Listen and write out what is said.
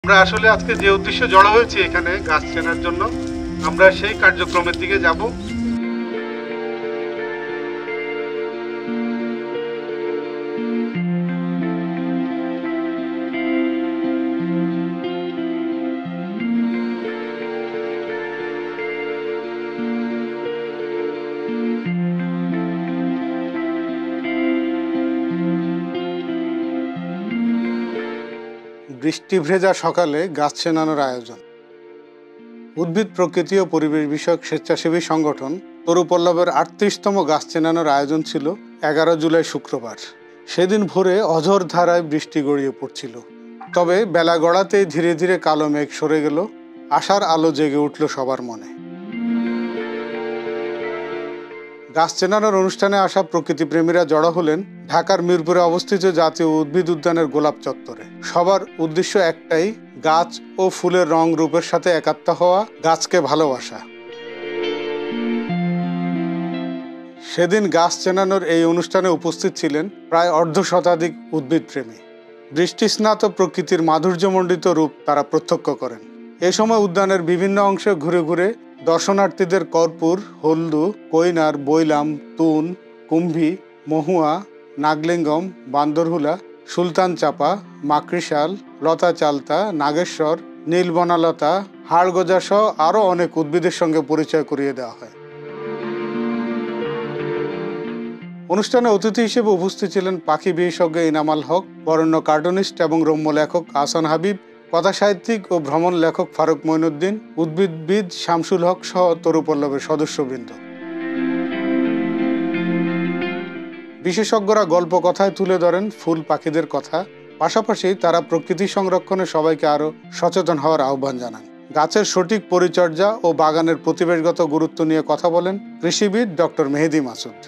আমরা আসলে আজকে যে উদ্দেশ্যে জড়ো হয়েছি এখানে গাছ চেনার জন্য, আমরা সেই কার্যক্রমের দিকে যাব। বৃষ্টি ভেজা সকালে গাছ চেনানোর আয়োজন। উদ্ভিদ, প্রকৃতি ও পরিবেশ বিষয়ক স্বেচ্ছাসেবী সংগঠন তরুপল্লবের ৩৮তম গাছ চেনানোর আয়োজন ছিল ১১ জুলাই শুক্রবার। সেদিন ভোরে অঝোর ধারায় বৃষ্টি গড়িয়ে পড়ছিল। তবে বেলা গড়াতেই ধীরে ধীরে কালো মেঘ সরে গেল, আশার আলো জেগে উঠল সবার মনে। গাছ চেনানোর অনুষ্ঠানে আসা প্রকৃতিপ্রেমীরা জড়ো হলেন ঢাকার মিরপুরে অবস্থিত জাতীয় উদ্ভিদ উদ্যানের গোলাপ চত্বরে। সবার উদ্দেশ্য একটাই, গাছ ও ফুলের রং রূপের সাথে একাত্ম হওয়া, গাছকে ভালোবাসা। সেদিন গাছ চেনানোর এই অনুষ্ঠানে উপস্থিত ছিলেন প্রায় অর্ধশতাধিক উদ্ভিদপ্রেমী। বৃষ্টিস্নাত প্রকৃতির মাধুর্যমণ্ডিত রূপ তারা প্রত্যক্ষ করেন। এ সময় উদ্যানের বিভিন্ন অংশে ঘুরে ঘুরে দর্শনার্থীদের কর্পূর, হলদু, কৈনার, বৈলাম, তুন, কুম্ভী, মহুয়া, নাগলিঙ্গম, বান্দরহুলা, সুলতান চাপা, মাকড়িশাল, লতা চালতা, নাগেশ্বর, নীলবনালতা, হাড়গোজা সহ আরও অনেক উদ্ভিদের সঙ্গে পরিচয় করিয়ে দেওয়া হয়। অনুষ্ঠানে অতিথি হিসেবে উপস্থিত ছিলেন পাখি বিশেষজ্ঞ ইনামাল হক, বরেণ্য কার্টুনিস্ট এবং রম্য লেখক আহসান হাবিব, কথাসাহিত্যিক ও ভ্রমণ লেখক ফারুক মঈনুদ্দিন, উদ্ভিদবিদ শামসুল হক সহ তরুপল্লবের সদস্যবৃন্দ। বিশেষজ্ঞরা গল্প কথায় তুলে ধরেন ফুল পাখিদের কথা, পাশাপাশি তারা প্রকৃতি সংরক্ষণে সবাইকে আরও সচেতন হওয়ার আহ্বান জানান। গাছের সঠিক পরিচর্যা ও বাগানের পরিবেশগত গুরুত্ব নিয়ে কথা বলেন কৃষিবিদ ডক্টর মেহেদী মাসুদ।